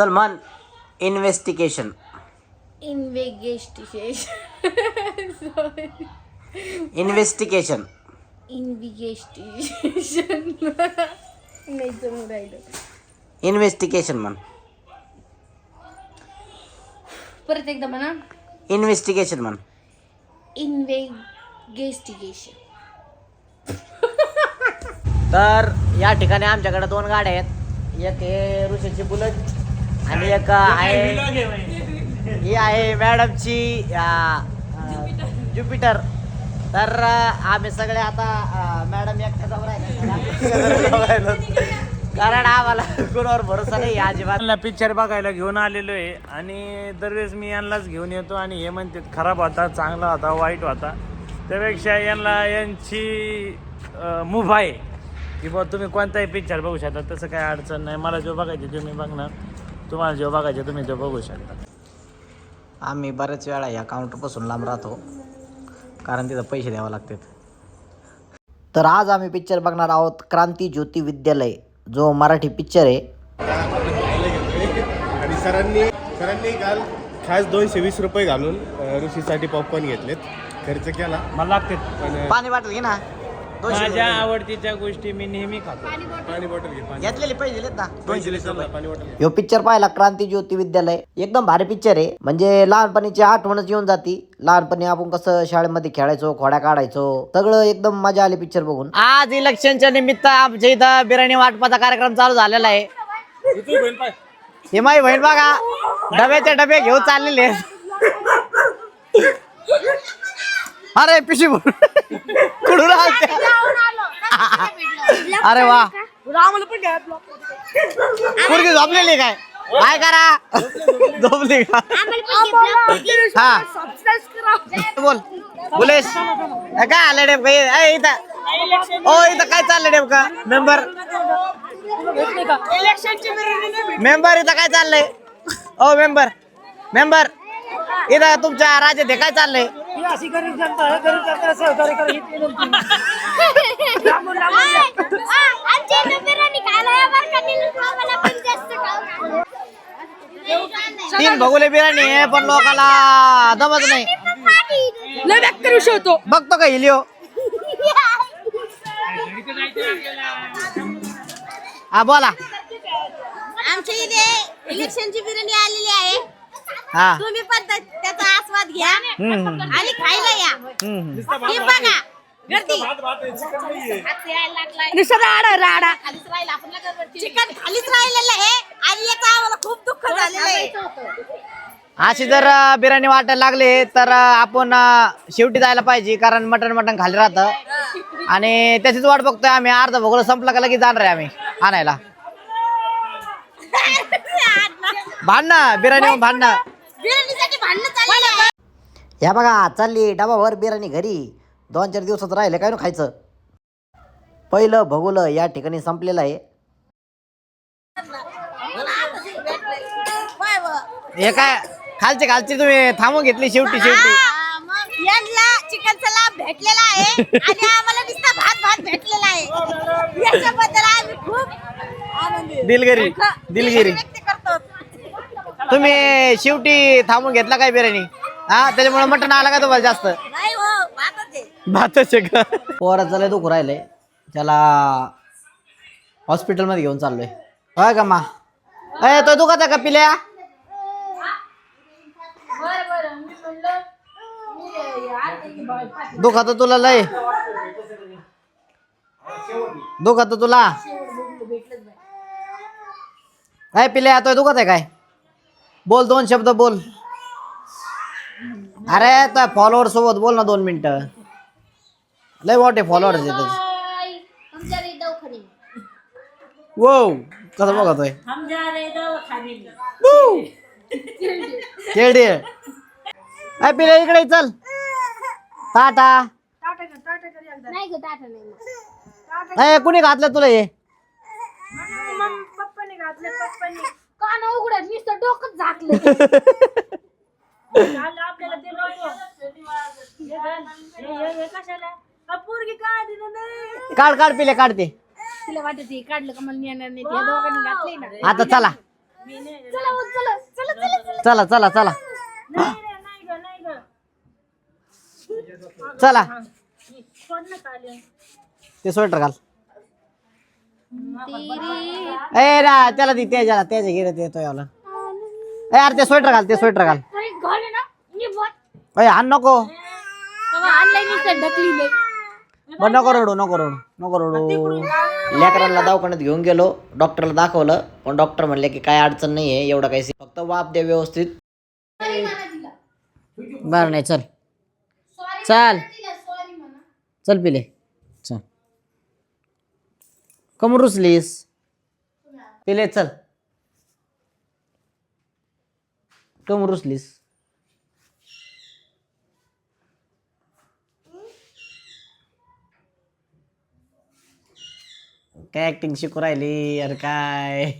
चल मन. Investigation. Investigation. नाही जमू राहिलं. इन्व्हेस्टिगेशन म्हण. परत एकदा म्हणा. इन्व्हेस्टिगेशन म्हण. इन्व्हेस्टिगेशन. तर या ठिकाणी आमच्याकडे 2 गाड्या आहेत. एक आहे ऋषीची बुलेट आणि एक आहे ही आहे मॅडमची ज्युपिटर. तर आम्ही सगळे आता मॅडम एकट्या जाऊ राहिले कारण आम्हाला कोणावर भरोसा नाही अजिबात. पिक्चर बघायला घेऊन आलेलो आहे आणि दरवेळेस मी यांनाच घेऊन येतो आणि हे म्हणतात खराब होता, चांगला होता, वाईट होता. त्यापेक्षा यांची मूव्ह आहे की बा तुम्ही कोणताही पिक्चर बघू शकता, तसं काही अडचण नाही. मला जो बघायचे तो मी बघणार, तुम्हाला जो बघायचे तुम्ही तो बघू शकता. आम्ही बऱ्याच वेळा या काउंटरपासून लांब राहतो कारण तिथं पैसे द्यावे लागतात. तर आज आम्ही पिक्चर बघणार आहोत क्रांती ज्योती विद्यालय, जो मराठी पिक्चर आहे. आणि सरांनी काल खास 220 रुपये घालून ऋषीसाठी पॉपकॉर्न घेतलेत, खर्च केला. मला लागते पण पाणी बाटल घे ना. माझ्या आवडतीच्या गोष्टी मी नेहमी खातो. पाणी बॉटल घे. घेतलेले पैसे दिलेत ना. 220 रुपये पाणी बॉटल घे. ह्यो पिक्चर पाहिला क्रांती ज्योती विद्यालय, एकदम भारी पिक्चर आहे. म्हणजे लहानपणीची आठवणच येऊन जाती. लहानपणी आपण कसं शाळेमध्ये खेळायचो, खोड्या काढायचो, सगळं एकदम मजा आली पिक्चर बघून. आज इलेक्शनच्या निमित्त आमच्या इथं बिर्याणी वाटपाचा कार्यक्रम चालू झालेला आहे. हे माझी बहीण बघा डब्याचे डबे घेऊन चाललेले. अरे पिशी कुठून आलते? अरे वा पोरगी झोपलेली काय काय करा झोपली का? हा बोल बुलेश काय आलं नेमकं इथं? ओ इथं काय चाललंय नेमकं? मेंबर इथं काय चाललंय? ओ मेंबर इथं तुमच्या राज्यात हे काय चाललंय? तीन भगोले बिर्याणी आहे पण लोकाला दमत नाही. बघतो का हिलिओ? हा बोला. आमच्या इथे इलेक्शनची बिर्याणी आलेली आहे. हा तुम्ही पण त्याचा आस्वाद घ्या आणि खायला या. हे बघा गर्दी चिकन खालीच राहिलेलं आहे आणि याचं आम्हाला खूप दुःख झालेलं आहे. अशी जर बिर्याणी वाटायला लागली तर आपण शेवटी जायला पाहिजे कारण मटण खाली राहतं आणि त्याचीच वाट बघतोय आम्ही. अर्धा भोगलं संपला का लगेच जाणार आहे आम्ही आणायला. भांडणं भांडणं या बघा चालली डबाभर बिर्याणी घरी. 2-4 दिवसात राहिले काय ना खायचं. पहिलं भगोलं या ठिकाणी संपलेलं आहे. हे काय खालची तुम्ही थांबून घेतली शेवटी. यांना चिकनचा लाभ भेटलेला आहे आणि आम्हाला नुसता भात भेटलेला आहे. याच्याबद्दल आम्ही खूप दिलगिरी व्यक्त करतो. तुम्ही शेवटी थांबून घेतला काय बिर्याणी? हा त्याच्यामुळे मटण आला का तुम्हाला जास्त? नाही हो भातच आहे का? पोराचं लय दुखू राहिलंय, त्याला हॉस्पिटलमध्ये घेऊन चाललोय. होय का मा? तो दुखत आहे का पिल्या? दुखत तुला लय? दुखत तुला? काय पिल्या तो दुखत आहे काय? बोल 2 शब्द बोल. अरे त्या फॉलोअर सोबत बोल ना 2 मिनिटं. लय मोठे फॉलोअर आहेत. वो कसं बघतोय? काय पिल्या इकडे चल. टाटा. कुणी घातलं तुला हे? कान उघडत नुसतं डोकंच झाकलं. काढ पिले काढते. तिला वाटत काढलं का मला येणार नाही. त्या दोघांनी घातले ना. आता चला चला चला चला चला ते स्वेटर घाल ए ना त्याला ती त्याच्या घेत येतो याला ए यार ते स्वेटर घाल ए हाण नको मग नको रडू लेकरांना दवाखान्यात घेऊन गेलो डॉक्टरला दाखवलं पण डॉक्टर म्हणले की काय अडचण नाहीये एवढं काही फक्त वाफ द्या व्यवस्थित बरं नाही चल चल पिले चल कम रुसलीस पिले चल कम रुसलीस काय ऍक्टिंग शिकू राहिली यार काय